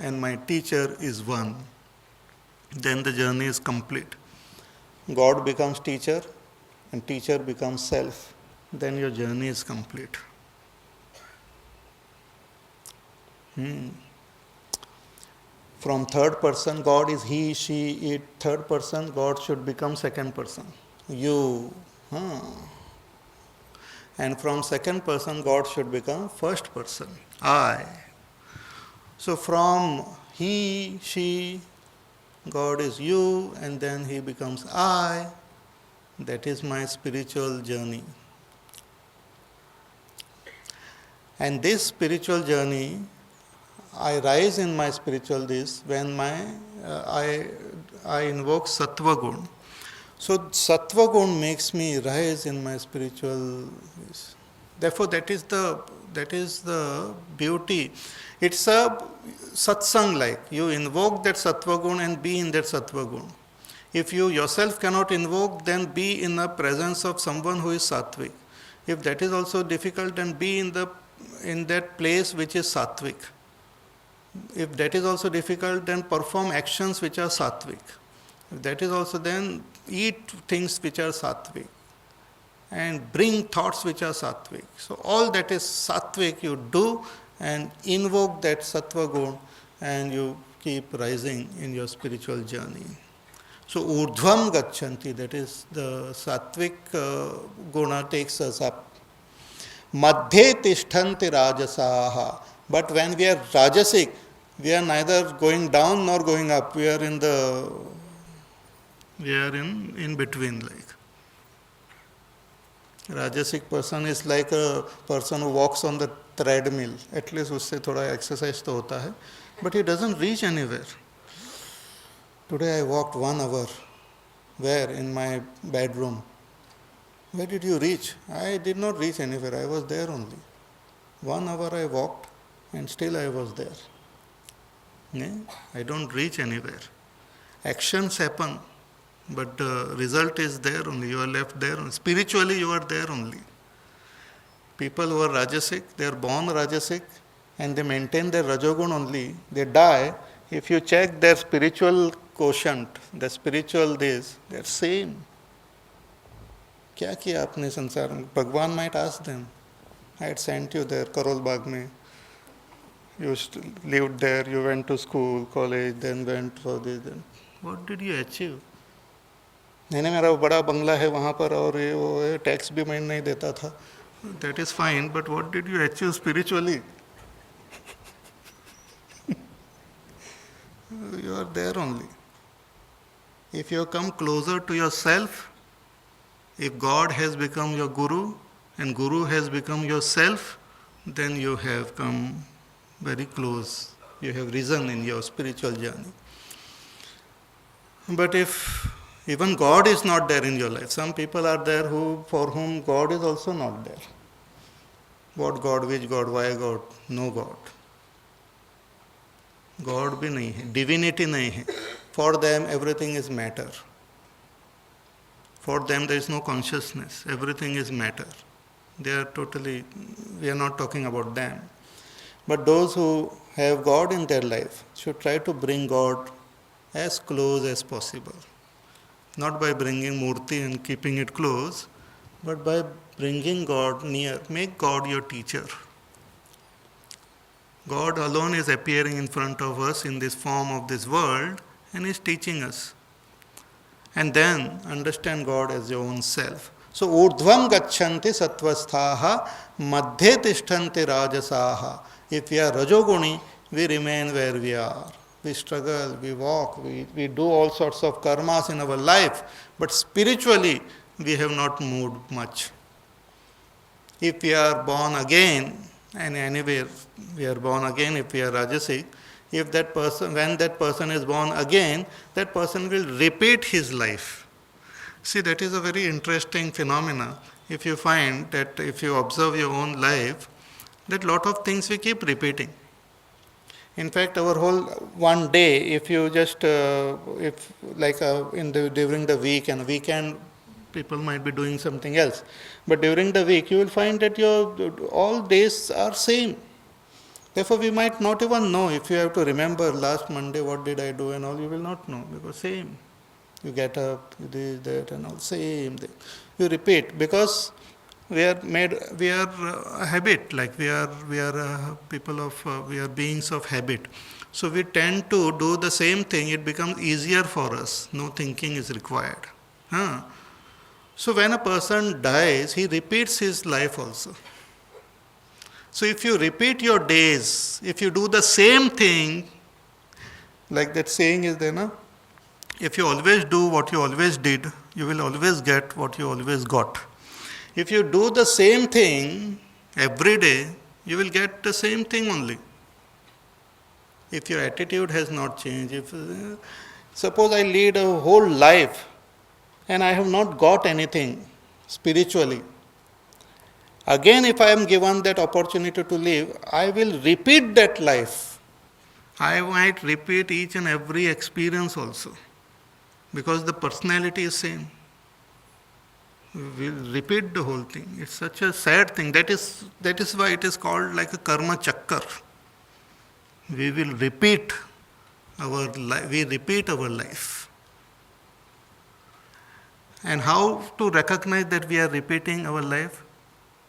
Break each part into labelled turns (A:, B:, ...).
A: and my teacher is one, then the journey is complete. God becomes teacher and teacher becomes self, then your journey is complete. From third person, God is he, she, it. Third person, God should become second person. You. And from second person, God should become first person. I. So from he, she, God is you, and then he becomes I. That is my spiritual journey. And this spiritual journey, I rise in my spiritual this when I invoke Sattva Gun. So Sattva Gun makes me rise in my spiritual this. Therefore, that is the beauty. It's a satsang like. You invoke that Sattva Gun and be in that Sattva Gun. If you yourself cannot invoke, then be in the presence of someone who is sattvic. If that is also difficult, then be in that place which is sattvic. If that is also difficult, then perform actions which are sattvic. If that is also, then eat things which are sattvic. And bring thoughts which are sattvic. So all that is sattvic you do and invoke that sattva gun and you keep rising in your spiritual journey. So urdhvam gacchanti, that is the sattvic guna takes us up. Madhye tishtanti rajasaha. But when we are rajasic, we are neither going down nor going up. We are in between like. Rajasic person is like a person who walks on the treadmill. At least उससे थोड़ा exercise तो होता है. But he doesn't reach anywhere. Today I walked 1 hour. Where? In my bedroom. Where did you reach? I did not reach anywhere. I was there only. 1 hour I walked and still I was there. I don't reach anywhere. Actions happen, but the result is there only. You are left there only. Spiritually you are there only. People who are rajasic, they are born rajasic and they maintain their rajogun only. They die. If you check their spiritual quotient, the spiritual this, they are same. क्या किया आपने संसार में? भगवान might ask them. I had sent you there, Karol Bagh में. You lived there, you went to school, college, then went for this. Then what did you achieve? नहीं मेरा बड़ा बंगला है वहाँ पर और ये वो टैक्स भी मैं नहीं देता था. That is fine, but what did you achieve spiritually? You are there only. If you come closer to yourself, if God has become your Guru and Guru has become yourself, then you have come very close. You have risen in your spiritual journey. But if even God is not there in your life, some people are there for whom God is also not there. What God, which God, why God? No God. God भी नहीं है, divinity नहीं है. For them everything is matter. For them there is no consciousness, everything is matter. They are totally, we are not talking about them. But those who have God in their life should try to bring God as close as possible. Not by bringing murti and keeping it close, but by bringing God near. Make God your teacher. God alone is appearing in front of us in this form of this world and is teaching us. And then understand God as your own self. So, urdhvam gacchanti sattvasthaha madhye tishtanti rajasaha. If we are rajoguni, we remain where we are. We struggle, we walk, we do all sorts of karmas in our life, but spiritually we have not moved much. If we are born again, and anywhere we are born again if we are rajasic, if that person, when that person is born again, that person will repeat his life. See, that is a very interesting phenomena. If you find that if you observe your own life, that lot of things we keep repeating. In fact, our whole one day, if you just, during the week and weekend, people might be doing something else. But during the week, you will find that your all days are same. Therefore, we might not even know. If you have to remember last Monday what did I do and all, you will not know, because same. You get up, you do that and all, same thing. You repeat, because we are a habit, like we are people of, we are beings of habit. So we tend to do the same thing, it becomes easier for us, no thinking is required. Huh? So when a person dies, he repeats his life also. So if you repeat your days, if you do the same thing, like that saying is there, no? If you always do what you always did, you will always get what you always got. If you do the same thing every day, you will get the same thing only. If your attitude has not changed, suppose I lead a whole life and I have not got anything spiritually, again if I am given that opportunity to live, I will repeat that life. I might repeat each and every experience also, because the personality is same. We will repeat the whole thing. It's such a sad thing. That is why it is called like a karma chakkar. We will repeat our life. We repeat our life. And how to recognize that we are repeating our life?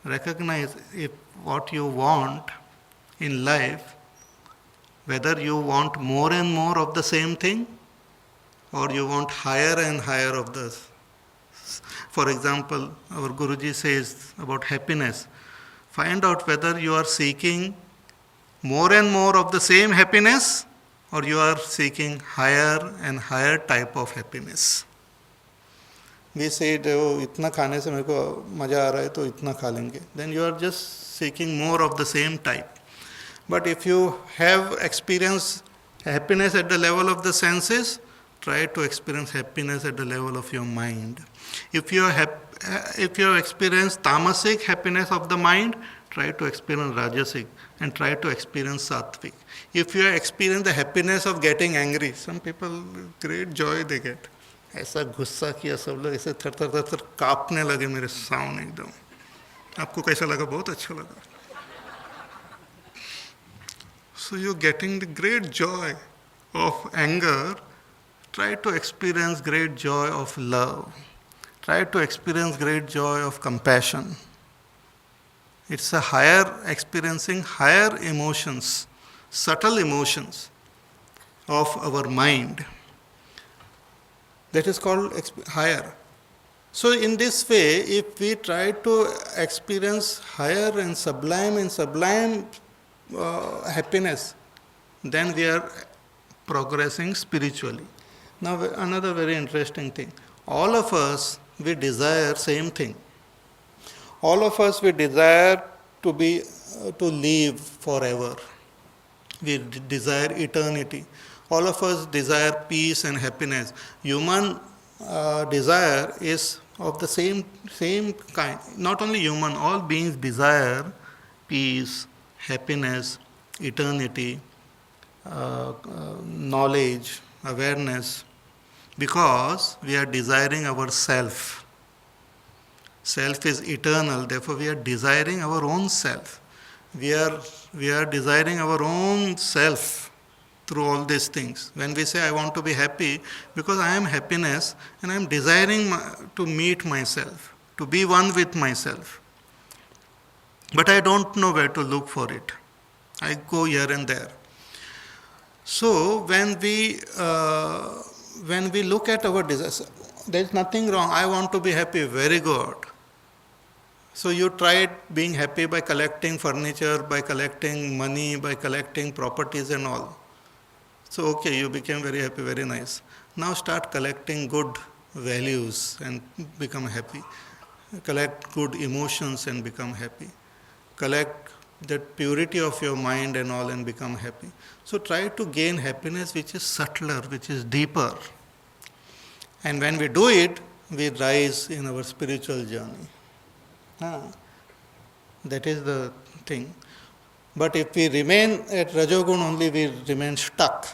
A: Recognize if what you want in life, whether you want more and more of the same thing, or you want higher and higher of this. For example, our Guruji says about happiness. Find out whether you are seeking more and more of the same happiness, or you are seeking higher and higher type of happiness. We say, oh, itna khane se mereko maja aa raha hai, to itna kha lenge. Then you are just seeking more of the same type. But if you have experienced happiness at the level of the senses, try to experience happiness at the level of your mind. If you have experienced tamasic happiness of the mind, try to experience rajasic and try to experience sattvic. If you have experienced the happiness of getting angry, some people, great joy they get. ऐसा गुस्सा किया सब लोग ऐसे थर थर थर थर कांपने लगे मेरे सामने एकदम. आपको कैसा लगा? बहुत अच्छा लगा. So you're getting the great joy of anger. Try to experience great joy of love. Try to experience great joy of compassion. It's a higher, experiencing higher emotions, subtle emotions of our mind. That is called higher. So in this way, if we try to experience higher and sublime happiness, then we are progressing spiritually. Now another very interesting thing. All of us, we desire same thing. All of us, we desire to live forever. We desire eternity. All of us desire peace and happiness. Human desire is of the same kind. Not only human, all beings desire peace, happiness, eternity, knowledge, awareness, because we are desiring our self. Self is eternal, therefore we are desiring our own self. We are desiring our own self through all these things. When we say I want to be happy, because I am happiness and I am desiring to meet myself, to be one with myself. But I don't know where to look for it. I go here and there. So when we look at our desires, there is nothing wrong. I want to be happy. Very good. So you tried being happy by collecting furniture, by collecting money, by collecting properties and all. So okay, you became very happy, very nice. Now start collecting good values and become happy. Collect good emotions and become happy. Collect that purity of your mind and all and become happy. So try to gain happiness which is subtler, which is deeper. And when we do it, we rise in our spiritual journey. That is the thing. But if we remain at Rajogun only, we remain stuck.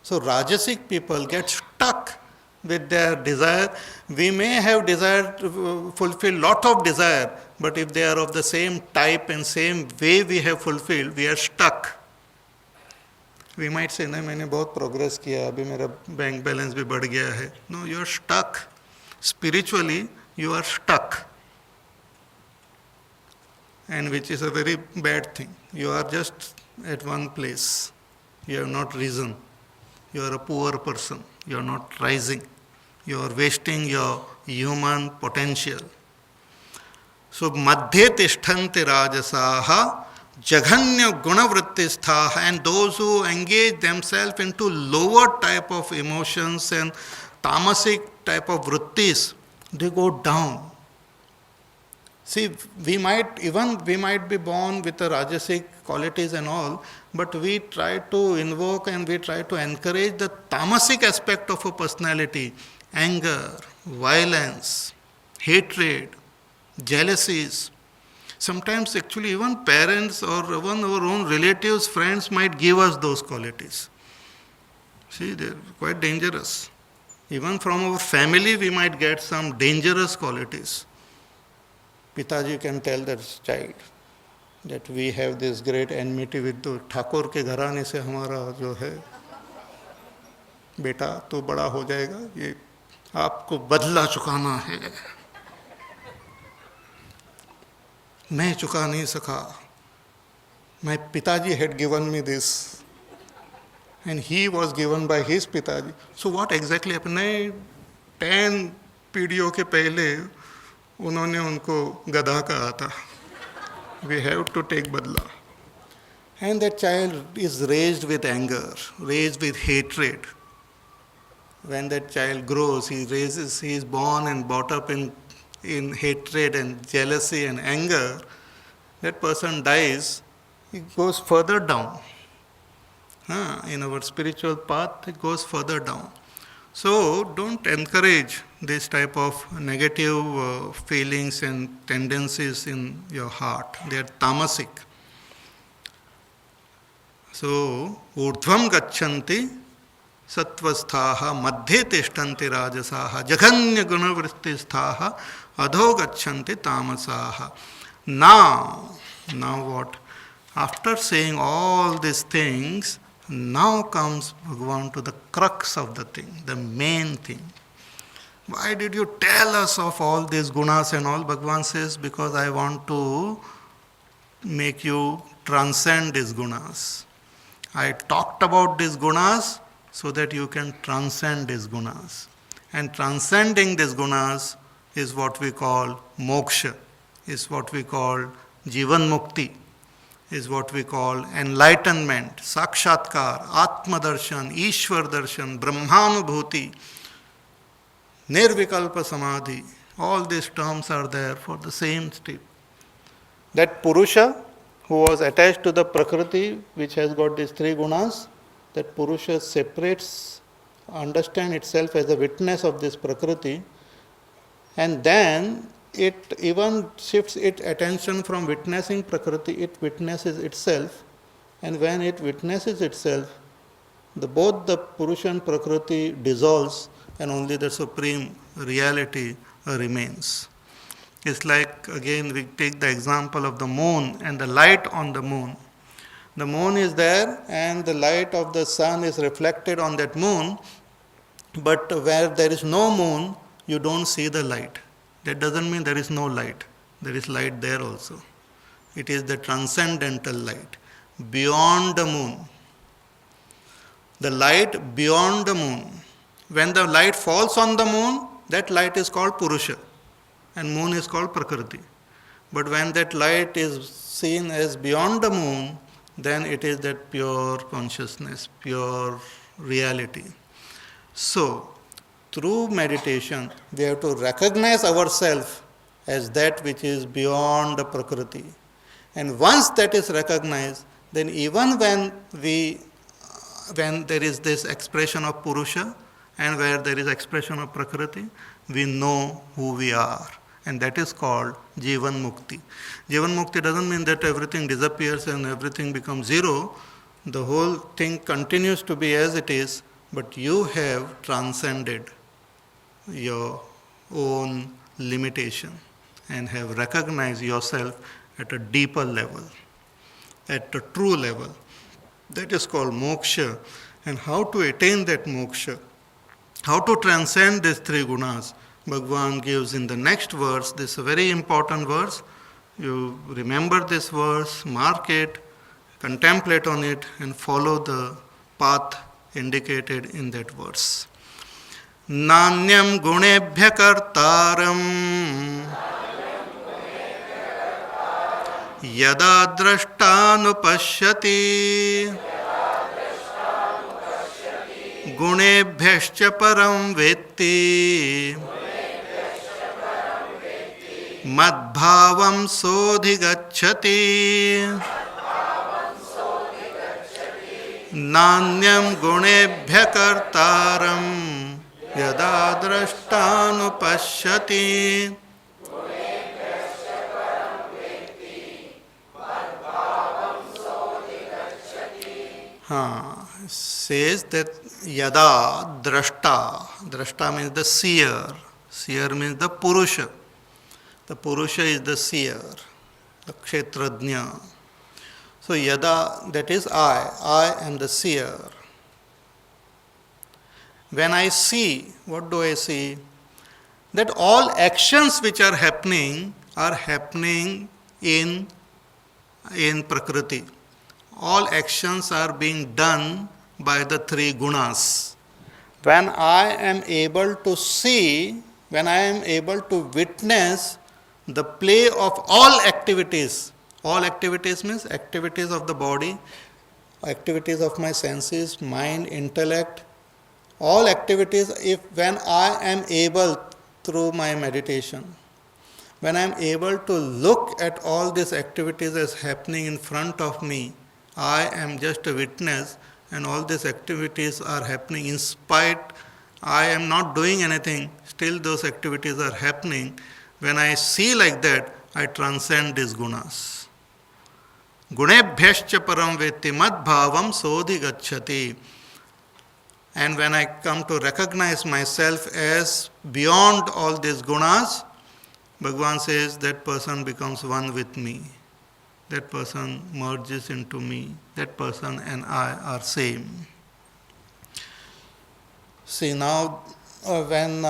A: So Rajasic people get stuck with their desire. We may have desire to fulfill lot of desire, but if they are of the same type and same way we have fulfilled, we are stuck. We might say, नहीं मैंने बहुत progress किया, अभी मेरा bank balance भी बढ़ गया है. No, you are stuck. Spiritually, you are stuck. And which is a very bad thing. You are just at one place. You have not risen. You are a poor person. You are not rising. You are wasting your human potential. So, madhye tishthanti rajasaha jaghanya gunavrittisthaha, and those who engage themselves into lower type of emotions and tamasic type of vrittis, they go down. See, we might be born with the rajasic qualities and all, but we try to invoke and we try to encourage the tamasic aspect of a personality, anger, violence, hatred, jealousies. Sometimes actually even parents or even our own relatives, friends might give us those qualities. See, they're quite dangerous. Even from our family we might get some dangerous qualities. Pitaji can tell that child that we have this great enmity with the Thakur के घराने से हमारा जो है बेटा तो बड़ा हो जाएगा, ये आपको बदला चुकाना है. मैं चुका नहीं सका. My Pitaji had given me this and he was given by his Pitaji. So what exactly happened? नहीं, 10 पीढ़ियों के पहले उन्होंने उनको गधा कहा था. We have to take badla. And that child is raised with anger, raised with hatred. When that child grows, he is born and brought up in hatred and jealousy and anger. That person dies, he goes further down. In our spiritual path, it goes further down. So don't encourage this type of negative feelings and tendencies in your heart. They are tamasic. So, urdhvam gachanti sattvasthaha madhye tishtanti rajasaha jaghanya gunavrittisthaha adho gachanti tamasaha. Now what? After saying all these things, now comes Bhagavan to the crux of the thing, the main thing. Why did you tell us of all these gunas and all? Bhagavan says, because I want to make you transcend these gunas. I talked about these gunas so that you can transcend these gunas. And transcending these gunas is what we call moksha, is what we call jivan mukti, is what we call enlightenment, sakshatkar, atma darshan, ishwar darshan, brahmanubhuti, nirvikalpa samadhi. All these terms are there for the same step. That Purusha who was attached to the Prakriti, which has got these 3 gunas, that Purusha separates, understands itself as a witness of this Prakriti, and then it even shifts its attention from witnessing Prakriti, it witnesses itself, and when it witnesses itself, both the Purusha and Prakriti dissolves and only the supreme reality remains. It's like, again, we take the example of the moon and the light on the moon. The moon is there and the light of the sun is reflected on that moon, but where there is no moon, you don't see the light. That doesn't mean there is no light. There is light there also. It is the transcendental light, beyond the moon. The light beyond the moon. When the light falls on the moon, that light is called Purusha, and moon is called Prakriti. But when that light is seen as beyond the moon, then it is that pure consciousness, pure reality. So, through meditation, we have to recognize ourselves as that which is beyond the Prakriti. And once that is recognized, then even when there is this expression of Purusha and where there is expression of Prakriti, we know who we are. And that is called Jivan Mukti. Jivan Mukti doesn't mean that everything disappears and everything becomes zero. The whole thing continues to be as it is, but you have transcended your own limitation and have recognized yourself at a deeper level, at a true level. That is called moksha. And how to attain that moksha? How to transcend these three gunas? Bhagavan gives in the next verse, this is a very important verse. You remember this verse, mark it, contemplate on it, and follow the path indicated in that verse. Nanyam gunebhya kartaram yada drashtanupashyati गुणेभ्यश्च परं वेत्ति मद्भावं सोऽधिगच्छति नान्यं गुणेभ्यः कर्तारं यदा द्रष्टानुपश्यति. Says that yada drashta means the seer means the purusha. The purusha is the seer, the kshetrajna. So yada, that is I am the seer. When I see, what do I see? That all actions which are happening in Prakriti. All actions are being done by the three gunas. When I am able to see, when I am able to witness the play of all activities means activities of the body, activities of my senses, mind, intellect, all activities, when I am able through my meditation, when I am able to look at all these activities as happening in front of me, I am just a witness, and all these activities are happening in spite, I am not doing anything, still those activities are happening. When I see like that, I transcend these gunas. Gunebhyascha param vetti mad bhavam sodhi gacchati. And when I come to recognize myself as beyond all these gunas, Bhagavan says that person becomes one with me. That person merges into me. That person and I are same. See, now when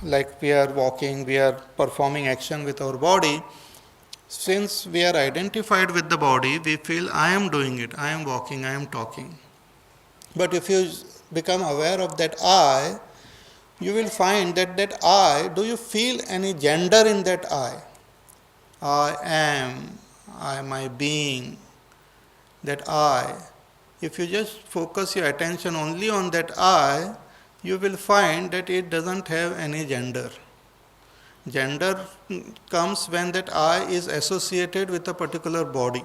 A: like we are walking, we are performing action with our body, since we are identified with the body, we feel I am doing it, I am walking, I am talking. But if you become aware of that I, you will find that I, do you feel any gender in that I? I am my being, that I. If you just focus your attention only on that I, you will find that it doesn't have any gender. Gender comes when that I is associated with a particular body.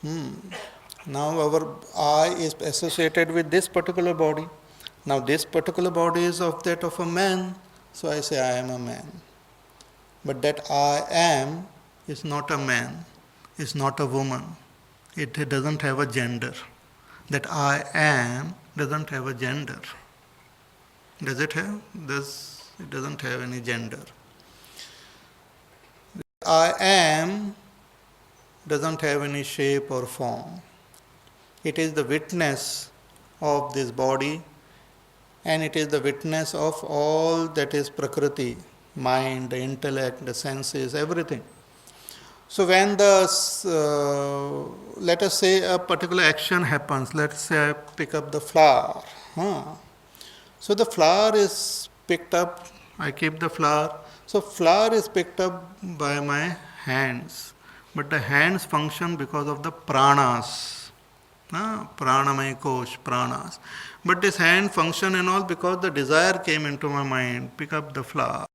A: Now our I is associated with this particular body. Now this particular body is of that of a man, so I say I am a man. But that I am is not a man, is not a woman. It doesn't have a gender. That I am doesn't have a gender. Does it have? It doesn't have any gender. I am doesn't have any shape or form. It is the witness of this body, and it is the witness of all that is Prakriti, mind, the intellect, the senses, everything. So when let us say a particular action happens, let's say I pick up the flower. So the flower is picked up, I keep the flower. So flower is picked up by my hands. But the hands function because of the pranas. Pranamaya kosh, pranas. But this hand function and all because the desire came into my mind, pick up the flower.